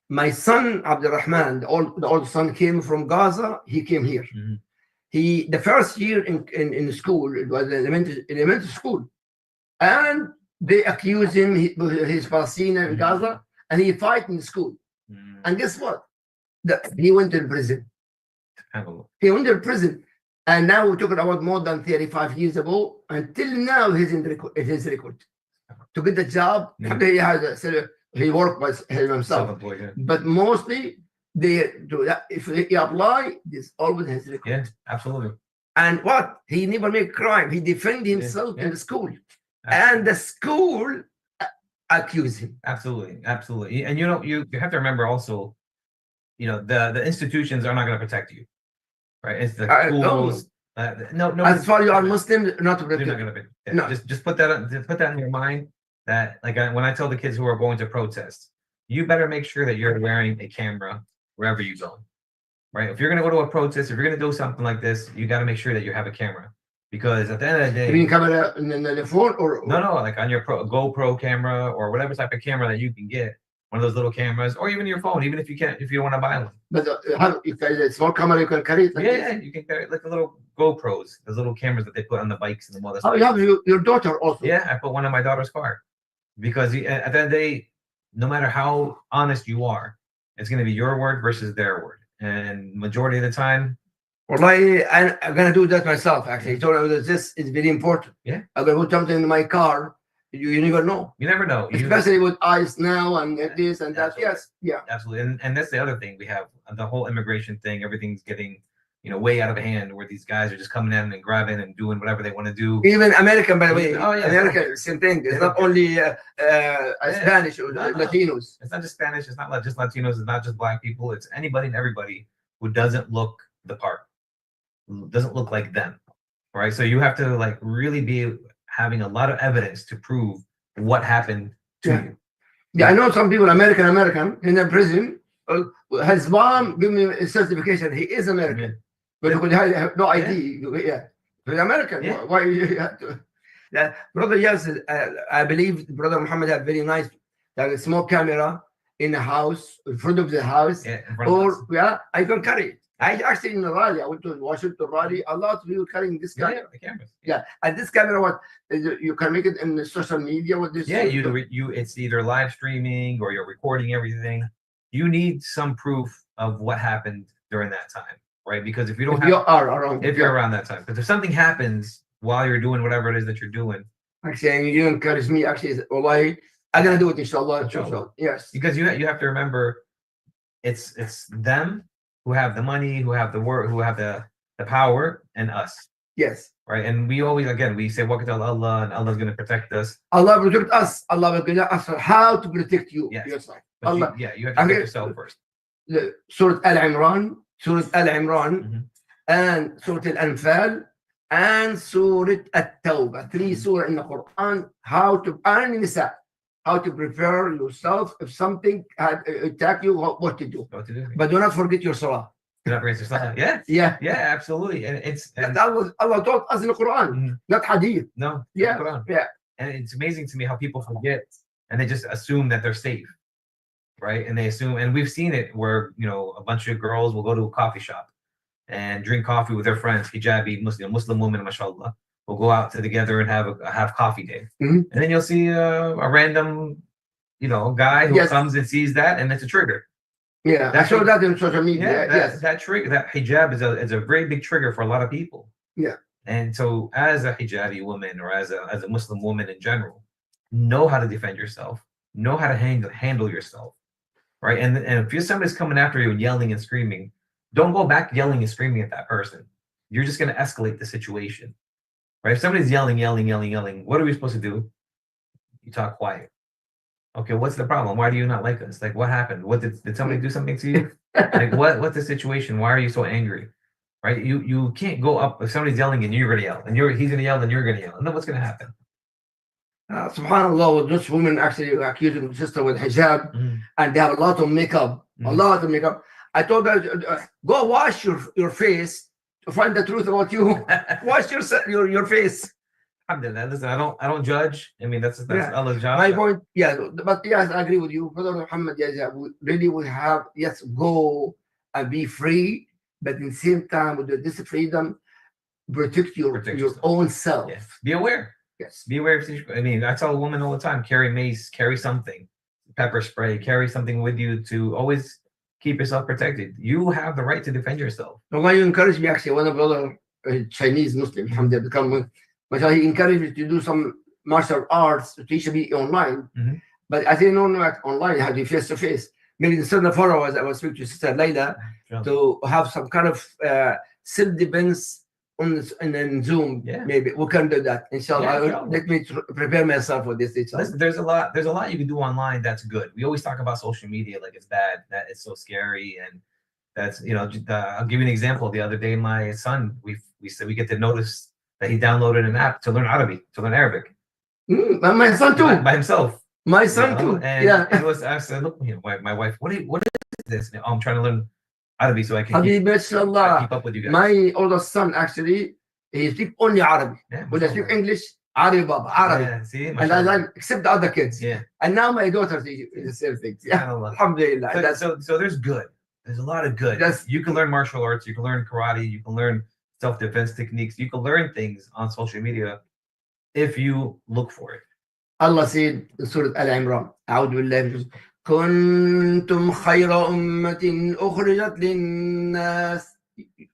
my son Abdurrahman, the old son, came from Gaza. He came here. Mm-hmm. The first year in school, it was elementary school, and they accused him. He's Palestinian in Gaza, and he fight in school. Mm-hmm. And guess what? He went to prison. He went to prison. And now we're talking about more than 35 years ago. Until now, he's in his record. To get the job, he worked by himself. But mostly, if he apply, there's always his record. Yeah, absolutely. And what? He never made crime. He defended himself in the school. Absolutely. And the school accused him. Absolutely. And you have to remember also, the institutions are not going to protect you. Right, it's the schools. No. As far as you are Muslim, not to protect. You're not going to be. No. Just put that in your mind. That when I tell the kids who are going to protest, you better make sure that you're wearing a camera wherever you go. Right, if you're going to go to a protest, if you're going to do something like this, you got to make sure that you have a camera, because at the end of the day, you mean camera in the phone or no, like on your GoPro camera or whatever type of camera that you can get. One of those little cameras, or even your phone, even if you don't want to buy one. But if there's a small camera, you can carry it. You can carry it like the little GoPros, those little cameras that they put on the bikes and the motorcycles. Oh, you have your daughter also. Yeah, I put one in my daughter's car, because at the end of the day, no matter how honest you are, it's going to be your word versus their word, and majority of the time. Well, I'm going to do that myself. Actually, I told her that this is very important. Yeah, I'm going to put something in my car. You never know. You never know. Especially with ice now and this and that. Yes. Yeah. Absolutely. And that's the other thing. We have the whole immigration thing. Everything's getting, way out of hand, where these guys are just coming in and grabbing and doing whatever they want to do. Even American, by the way. Oh, yeah. American, same thing. It's not only Spanish or Latinos. It's not just Spanish. It's not just Latinos. It's not just Black people. It's anybody and everybody who doesn't look the part, doesn't look like them. Right. So you have to really be having a lot of evidence to prove what happened to you. Yeah, I know some people, American in the prison. His mom gave me a certification. He is American, but he have no ID. Yeah, he's American. Yeah. Why you have to? Brother, yes, I believe Brother Muhammad had very nice, a small camera in the house, in front of the house, I can carry it. I actually in the rally, I went to Washington rally. A lot of people carrying this camera. The cameras. Yeah, and this camera, you can make it in the social media with this. Yeah, it's either live streaming or you're recording everything. You need some proof of what happened during that time, right? Because if you don't you're around that time, because if something happens while you're doing whatever it is that you're doing, actually, you encourage me. Actually, I'm gonna do it, inshallah. Yes, because you have to remember, it's them who have the money, who have the work, who have the power, and us. Yes. right? And we always, again, we say, "Walk to Allah," and Allah's going to protect us. Allah protect us. Allah will guide us how to protect you Yes. yourself. But Allah. you have to protect yourself first. Surah Al-Imran, Mhm. and Surah Al-Anfal, and Surah At-Tawbah. 3 surah in the Quran. And Nisa, how to prepare yourself if something had attack you, what to do. What to do? But do not forget your salah. Do not raise your salah. Yeah, Yeah. absolutely. And That was Allah taught us in the Quran, Mhm. not hadith. No, Yeah. Quran. Yeah. And it's amazing to me how people forget and they just assume that they're safe, right? And they assume, and we've seen it where, you know, a bunch of girls will go to a coffee shop and drink coffee with their friends, hijabi Muslim women, mashallah, will go out together and have coffee day. Mhm. And then you'll see a random, you know, guy who Yes. comes and sees that, and it's a trigger. Yeah, I saw that in social media. Yes. That trigger, that hijab is a very big trigger for a lot of people. Yeah. And so, as a hijabi woman or as a Muslim woman in general, know how to defend yourself, know how to handle yourself, right? And if somebody's coming after you and yelling and screaming, don't go back yelling and screaming at that person. You're just going to escalate the situation, right? If somebody's yelling, what are we supposed to do? You talk quiet. Okay, what's the problem? Why do you not like us? Like, what happened? What did somebody do something to you? Like, what's the situation? Why are you so angry? Right? You can't go up if somebody's yelling and you're gonna yell, and he's gonna yell and you're gonna yell, and then what's gonna happen? Subhanallah, this woman actually accusing the sister with hijab, and they have a lot of makeup, I told her, go wash your face to find the truth about you. Wash your face. Alhamdulillah. Listen, I don't judge. I mean, that's Allah's job. My point, but yes, I agree with you. Brother Muhammad, we really will have, go and be free, but in the same time, with this freedom, protect your own self. Yes. Be aware. Yes. Be aware of I mean, I tell a woman all the time, carry mace, carry something, pepper spray, carry something with you to always keep yourself protected. You have the right to defend yourself. Why you encourage me, actually, one of brother Chinese Muslim, but he encouraged me to do some martial arts to teach me online. But I didn't know like online, how to face to face. Maybe the Sunnahfollowers, I was speaking to Sister Layla to have some kind of self-defense on Zoom. Maybe we can do that. Inshallah, let me prepare myself for this. Listen, there's a lot you can do online that's good. We always talk about social media like it's bad, that it's so scary, and that's, you know, I'll give you an example. The other day, my son, we said we get to notice that he downloaded an app to learn Arabic. My son too. By himself. My son too. And it was, I said, look, my wife, what is this? Oh, I'm trying to learn Arabic so I can keep up with you guys. My oldest son, actually, he speaks only Arabic. When I speak English, Arabic. See, and I like, except the other kids. And now my daughter is the same thing. Alhamdulillah. So there's good. There's a lot of good. You can learn martial arts. You can learn karate. You can learn self-defense techniques. You can learn things on social media if you look for it. Allah said in Surah Al-Imran, أعوذ بالله كنتم خير أمة أخرجت للناس.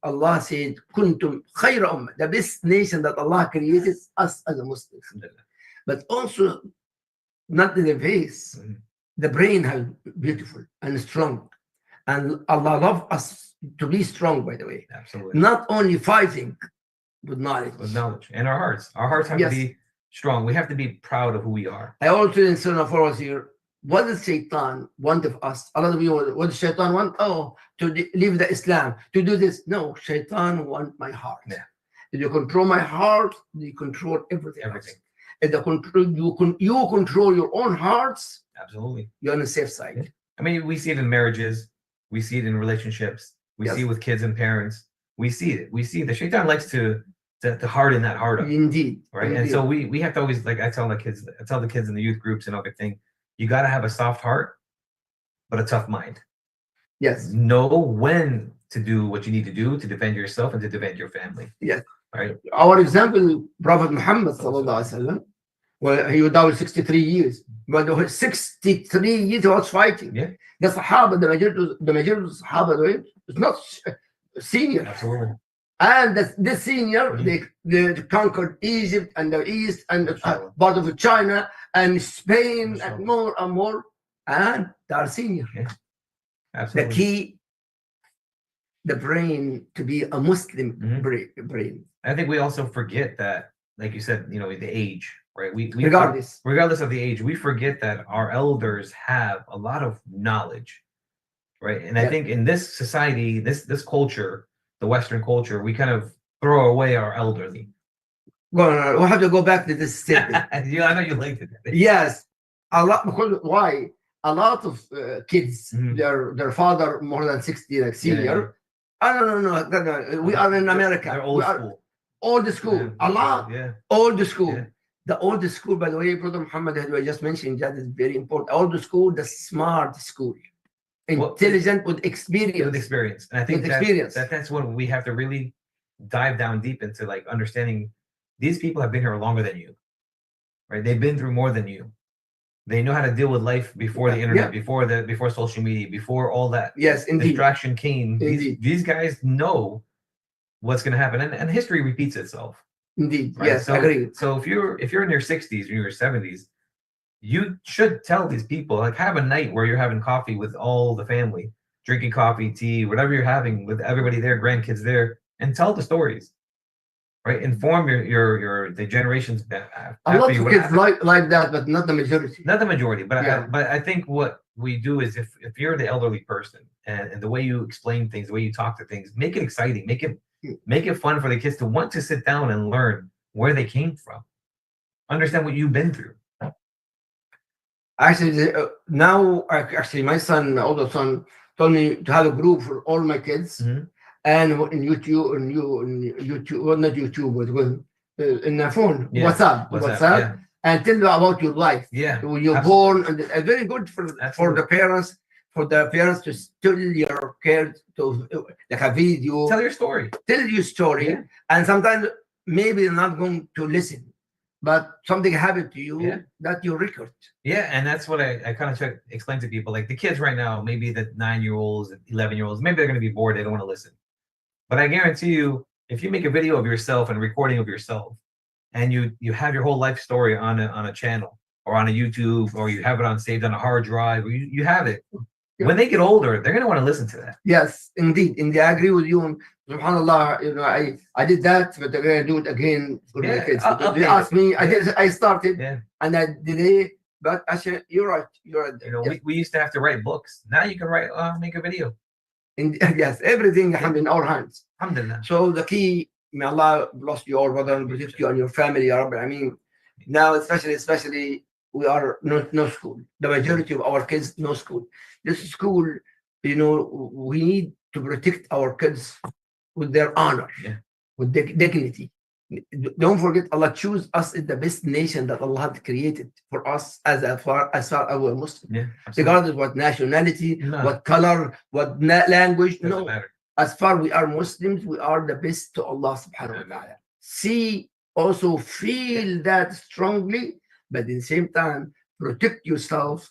Allah said, كنتم خير أمة, the best nation that Allah created us as a Muslim. But also, not in the face, the brain has beautiful and strong. And Allah loves us to be strong, by the way. Absolutely. Not only fighting with knowledge. With knowledge. And our hearts. Our hearts have to be strong. We have to be proud of who we are. I also in Sunnahfollowers here, what does Shaitan want of us? A lot of you, what does Shaitan want? Oh, to leave the Islam, to do this. No, Shaitan wants my heart. If you control my heart, you control everything. If you control your own hearts, absolutely, you're on the safe side. I mean, we see it in marriages. We see it in relationships. We see it with kids and parents. We see it. The Shaitan likes to harden that heart up. Indeed. Right. Indeed. And so we have to always, like I tell the kids in the youth groups and everything, you got to have a soft heart, but a tough mind. Yes. Know when to do what you need to do to defend yourself and to defend your family. Yes. Right. Our example, Prophet Muhammad sallallahu alaihi wasallam, well, he died 63 years. But 63 years he was fighting. Yeah. The Sahaba, the majority of the Sahaba, is not senior. Absolutely. And the senior, they conquered Egypt and the East and part of China and Spain and more, and they are senior. Yeah. Absolutely. The key, the brain to be a Muslim brain. I think we also forget that, like you said, the age, right? We regardless of the age, we forget that our elders have a lot of knowledge, right? And I think in this society, this culture, the Western culture, we kind of throw away our elderly. Well, we have to go back to this statement. I know you liked it. Yes, a lot. Because why? A lot of kids, their father more than 60, like senior. No. We are in America. They're old school. Old school. Yeah, A lot. Yeah. Old school. Yeah. The old school, by the way, Brother Muhammad, as I just mentioned, that is very important. Old school, the smart school. Intelligent with experience. With experience. And I think that's what we have to really dive down deep into, like understanding these people have been here longer than you. Right? They've been through more than you. They know how to deal with life before the internet, before social media, before all that distraction came. These guys know what's going to happen, and history repeats itself. Indeed, right? Yes, I agree. So if you're in your 60s or your 70s, you should tell these people, like, have a night where you're having coffee with all the family, drinking coffee, tea, whatever you're having with everybody there, grandkids there, and tell the stories. Right, inform the generations that a lot of kids like that, but not the majority. Not the majority, but I think what we do is if you're the elderly person and the way you explain things, the way you talk to things, make it exciting, make it fun for the kids to want to sit down and learn where they came from, understand what you've been through. Actually, now my son, my older son, told me to have a group for all my kids. And in YouTube, well, not YouTube, but in the phone, WhatsApp, and tell you about your life. When you're born, and it's very good for the parents, to tell your kids to like a video. Tell your story. And sometimes maybe they're not going to listen, but something happened to you that you record. Yeah, and that's what I kind of explain to people. Like the kids right now, maybe the 9-year-olds, 11-year-olds, maybe they're going to be bored. They don't want to listen. But I guarantee you, if you make a video of yourself and recording of yourself, and you have your whole life story on a channel or on a YouTube, or you have it saved on a hard drive, or you have it. When they get older, they're going to want to listen to that. Yes, indeed. I agree with you. And subhanallah, I did that, but I'm going to do it again for my kids. They asked me, I started, and I did it. But I said, you're right. We used to have to write books. Now you can make a video. Yes, everything in our hands. Alhamdulillah. So the key, may Allah bless you all, brother, and protect you and your family, Ya Rabbi. I mean, now especially we are no school. The majority of our kids no school. This school, we need to protect our kids with their honor, with dignity. Don't forget, Allah choose us as the best nation that Allah had created for us as far as we're Muslim. Regardless of what nationality, what color, what language, doesn't matter. As far we are Muslims, we are the best to Allah subhanahu wa ta'ala. Also feel that strongly, but at the same time, protect yourself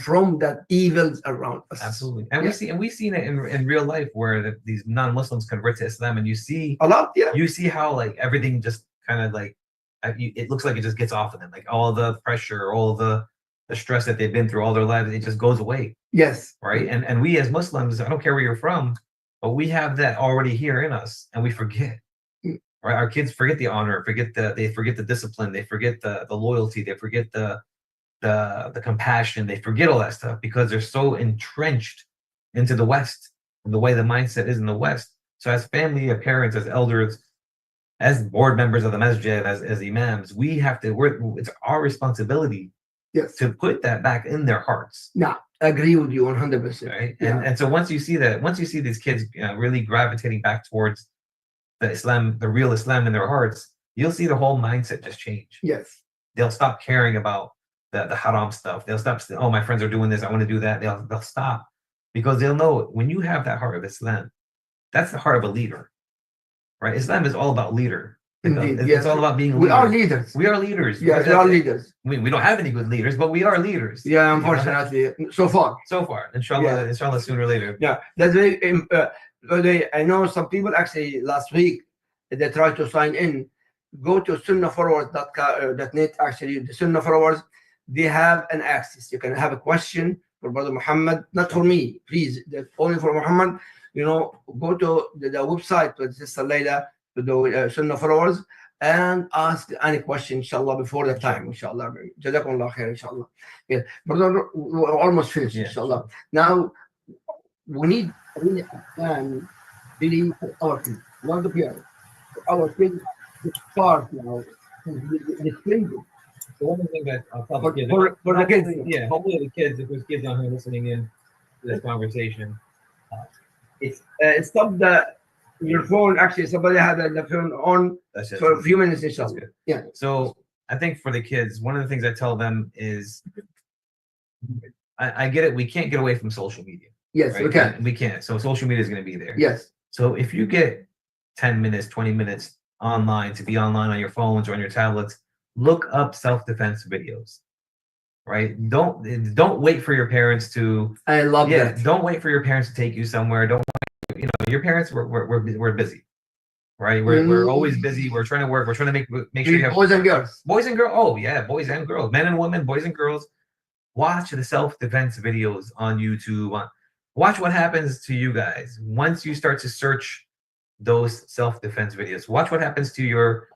from that evils around us. Absolutely. And we've seen it in real life where these non-Muslims convert to Islam, and you see a lot, you see how like everything just kind of like it looks like it just gets off of them, like all the pressure, all the stress that they've been through all their lives, it just goes away. Yes. Right. And we as Muslims, I don't care where you're from, but we have that already here in us, and we forget. Right. Our kids forget the honor, they forget the discipline, they forget the loyalty, they forget the compassion, they forget all that stuff because they're so entrenched into the West and the way the mindset is in the West. So as family, as parents, as elders, as board members of the masjid, as imams, we have to it's our responsibility to put that back in their hearts. Yeah, I agree with you 100%. Right. And so once you see these kids really gravitating back towards the Islam, the real Islam in their hearts, you'll see the whole mindset just change. Yes. They'll stop caring about the haram stuff. They'll stop saying, oh, my friends are doing this, I want to do that. They'll stop, because they'll know when you have that heart of Islam, that's the heart of a leader. Right? Islam is all about leader. Indeed, it's all about being leaders. We are leaders. We are leaders. Yes, we are leaders. We don't have any good leaders, but we are leaders. Yeah, unfortunately, so far. Inshallah, sooner or later. Yeah, that's very. I know some people actually last week they tried to sign in. Go to sunnahfollowers.net. Actually, the Sunnahfollowers, they have an access. You can have a question for Brother Muhammad, not for me, please. That's only for Muhammad. Go to the website with Sister Layla, to the Sunnah followers and ask any question, inshallah, before the time, inshallah. Jazakumullah khair, inshallah. Yeah, brother, we're almost finished, Yeah, inshallah. Now, we need really a plan, really, for our kids, not the parents. For our kids to start now, the training. So one of the things that I'll tell For- the kids, for the kids. yeah, hopefully the kids, if there's kids on here listening in to this conversation, Stop your phone. Actually, somebody had the phone on that's it. for a few minutes, That's inshallah. good. Yeah. So I think for the kids, one of the things I tell them is, I get it. We can't get away from social media. Yes, Right? we can. We can't. So social media is going to be there. Yes. So if you get 10 minutes, 20 minutes online to be online on your phones or on your tablets, look up self-defense videos. Right? Don't wait for your parents to. I love that. Don't wait for your parents to take you somewhere. Don't. Your parents we're busy. Right? We're always busy. We're trying to work. We're trying to make sure you have Boys and girls. boys and girls. Oh yeah, boys and girls, men and women, boys and girls. Watch the self-defense videos on YouTube. Watch what happens to you guys once you start to search those self-defense videos. Watch what happens to your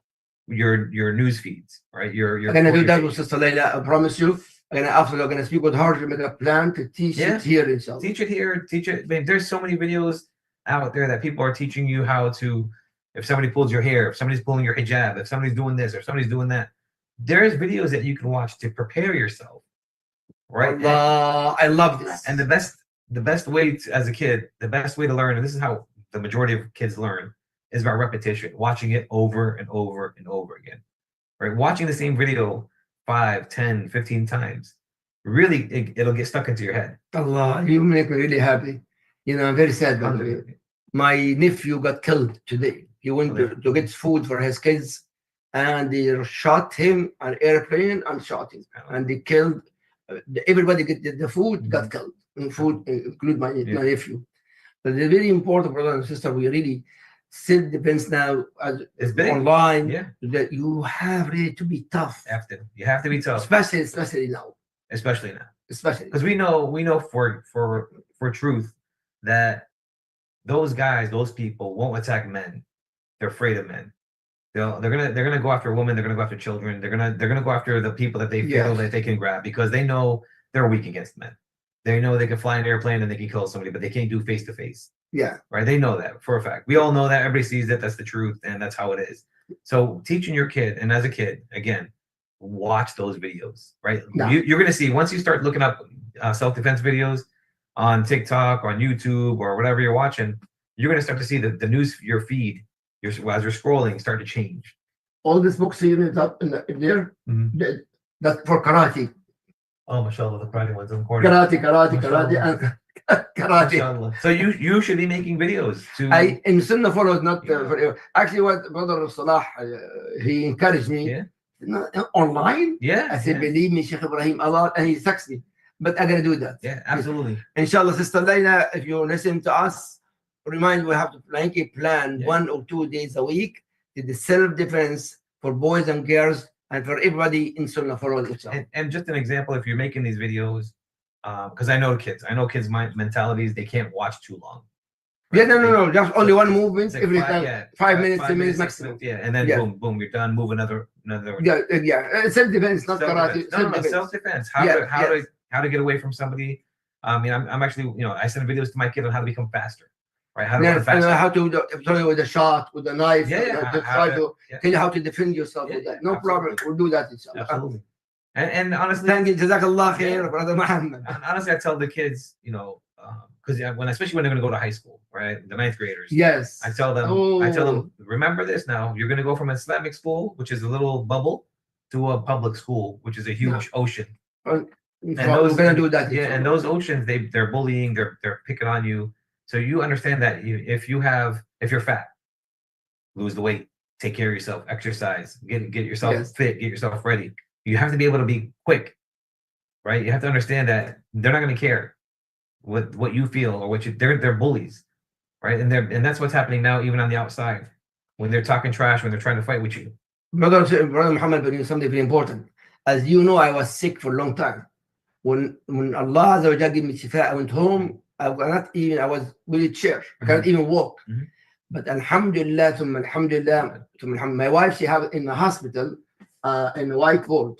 news feeds, right? I'm gonna do that with Sister Layla. I promise you. I'm gonna speak with her to make a plan to teach it here, inshallah. Teach it here. Teach it. I mean, there's so many videos out there that people are teaching you how to. If somebody pulls your hair, if somebody's pulling your hijab, if somebody's doing this, or if somebody's doing that, there's videos that you can watch to prepare yourself. Right. I love this. And the best way as a kid, the best way to learn, and this is how the majority of kids learn, is by repetition, watching it over and over and over again. Right? Watching the same video 5, 10, 15 times. Really, it'll get stuck into your head. Allah, you make me really happy. I'm very sad, by the way. My nephew got killed today. He went to get food for his kids, and they shot him on airplane and shot him. And they killed everybody. Get the food got killed. Food, include my nephew. But it's very important, brother and sister. We really still depends now It's big. online. Yeah. That you have really to be tough. You have to be tough, Especially now. especially now, Especially because we know for truth that those guys, those people won't attack men. They're afraid of men. They're gonna go after women. They're gonna go after children. They're gonna go after the people that they feel that they can grab, because they know they're weak against men. They know they can fly an airplane and they can kill somebody, but they can't do face to face. Yeah. Right? They know that for a fact. We all know that. Everybody sees that. That's the truth, and that's how it is. So teaching your kid, and as a kid, again, watch those videos. Right? Yeah. You're gonna see, once you start looking up self-defense videos on TikTok, on YouTube, or whatever you're watching, you're gonna start to see the news, your feed, as you're scrolling, start to change. All these books here is up in there. That's for karate. Oh, mashallah, the karate ones in the corner. Karate, and karate. Mashallah. So you should be making videos to. I in Sunnahfollowers, not for actually. What Brother Salah he encouraged me. Yeah. Online. Yeah. I said, yeah. believe me, Sheikh Ibrahim, Allah, and he texts me. But I'm gonna do that. Yeah, absolutely. Inshallah, Sister Layla, if you listen to us, remind we have to make a plan 1 or 2 days a week to the self-defense for boys and girls and for everybody in Sunnahfollowers. And just an example, if you're making these videos, because I know kids' mentalities, they can't watch too long. Yeah, no, just only one movement like every five- time, yeah, 5 minutes, 10 minutes 6 maximum. minutes, yeah, and then Yeah. boom, you're done. Move another. Yeah, self-defense, not karate. No, self-defense. How to get away from somebody. I mean, I'm actually, I send videos to my kid on how to become faster, right? How to run faster. How to with a shot, with a knife, How tell you how to defend yourself with that. No problem, we'll do that, inshallah. Absolutely. And honestly, Thank you, Jazakallah khair, Brother Mohammed. honestly, I tell the kids, because especially when they're going to go to high school, right? The 9th graders. Yes. I tell them, remember this now. You're going to go from an Islamic school, which is a little bubble, to a public school, which is a huge ocean. We're gonna do that. Yeah, and those oceans, they're bullying, they're picking on you. So you understand that if you're fat, lose the weight, take care of yourself, exercise, get yourself fit, get yourself ready. You have to be able to be quick, right? You have to understand that they're not going to care what you feel or they're bullies, right? And that's what's happening now, even on the outside, when they're talking trash, when they're trying to fight with you. Brother Muhammad, but something very important. As you know, I was sick for a long time. When Allah Azza wa Jalla gave me shifa, I went home. I was with a chair. I cannot even walk. But alhamdulillah, my wife, she have in the hospital in a whiteboard.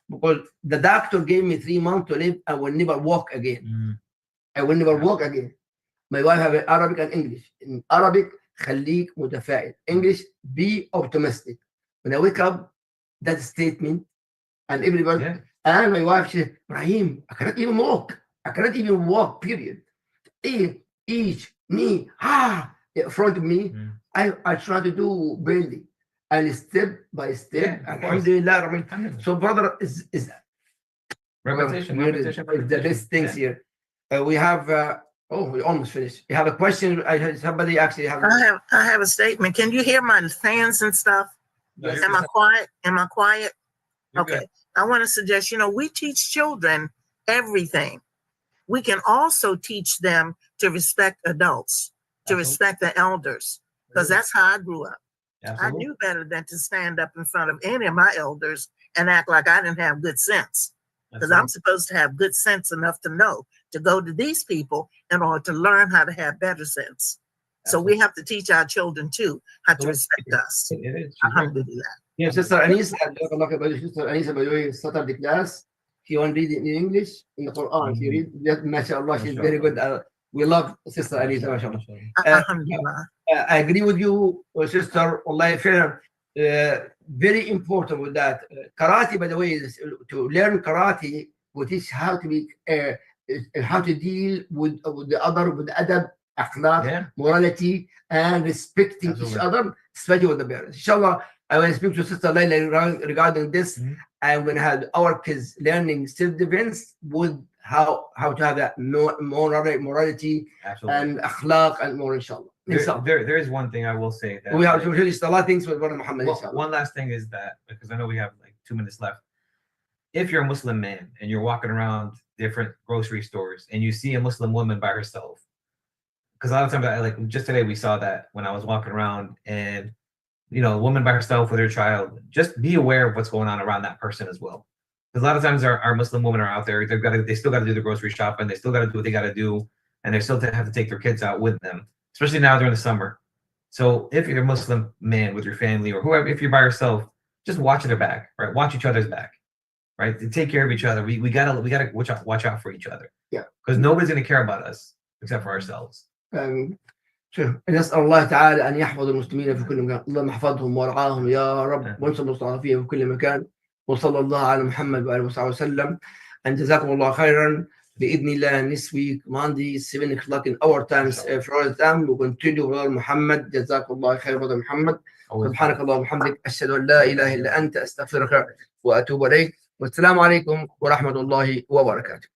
Because the doctor gave me 3 months to live, I will never walk again. I will never walk again. My wife have Arabic and English. In Arabic, خليك متفائل. English, be optimistic. When I wake up, that statement, and everybody, and my wife said, Ibrahim, I cannot even walk. I cannot even walk, period. Each, me, in front of me, I try to do barely. And step by step, alhamdulillah. So brother is repetition. The best things here. We have we almost finished. You have a question? Somebody actually have. I have a statement. Can you hear my fans and stuff? Yes. Am I quiet? Am I quiet? You're Okay. good. I want to suggest, we teach children everything. We can also teach them to respect adults, to Absolutely. respect the elders, because that's how I grew up. Absolutely. I knew better than to stand up in front of any of my elders and act like I didn't have good sense. Because I'm supposed to have good sense enough to know to go to these people in order to learn how to have better sense. So we have to teach our children too how to respect us. It is. Alhamdulillah. Yeah, Sister Anisa, Sister Anisa, by the way, started the class. She won't read in English in the Quran. She read, mashallah, she's very good. We love Sister Anisa, mashallah. Alhamdulillah. I agree with you, Sister. Wallahi, fair. Very important with that. Karate, by the way, is to learn karate, we teach how to be, how to deal with the other, with adab, akhlaq, morality, and respecting each other, especially with the parents. Inshallah, I will speak to Sister Layla regarding this. I'm going to have our kids learning self-defense with how to have that morality and akhlaq and more, inshallah. There is one thing I will say that we have to release a lot of things with Brother Muhammad. One last thing is that, because I know we have like 2 minutes left. If you're a Muslim man and you're walking around different grocery stores and you see a Muslim woman by herself, because a lot of times, like just today, we saw that when I was walking around, and a woman by herself with her child, just be aware of what's going on around that person as well. Because a lot of times our Muslim women are out there, they still got to do the grocery shopping, they still got to do what they got to do, and they still have to take their kids out with them, especially now during the summer. So if you're a Muslim man with your family or whoever, if you're by yourself, just watch their back, right? Watch each other's back, right? To take care of each other. We gotta watch out for each other. Yeah. Because nobody's gonna care about us except for ourselves. نسأل الله تعالى أن يحفظ المسلمين في كل مكان. اللهم احفظهم وارعاهم يا رب وانصر المستضعفين في كل مكان. وصلى الله على محمد وآله وصحبه وسلم. And جزاكم الله خيرا. بإذن الله this week Monday 7 o'clock in our times Florida time we continue with Muhammad. جزاكم الله خير brother Muhammad. سبحانك اللهم وبحمدك أشهد أن لا إله إلا أنت أستغفرك وأتوب إليك. والسلام عليكم ورحمة الله وبركاته.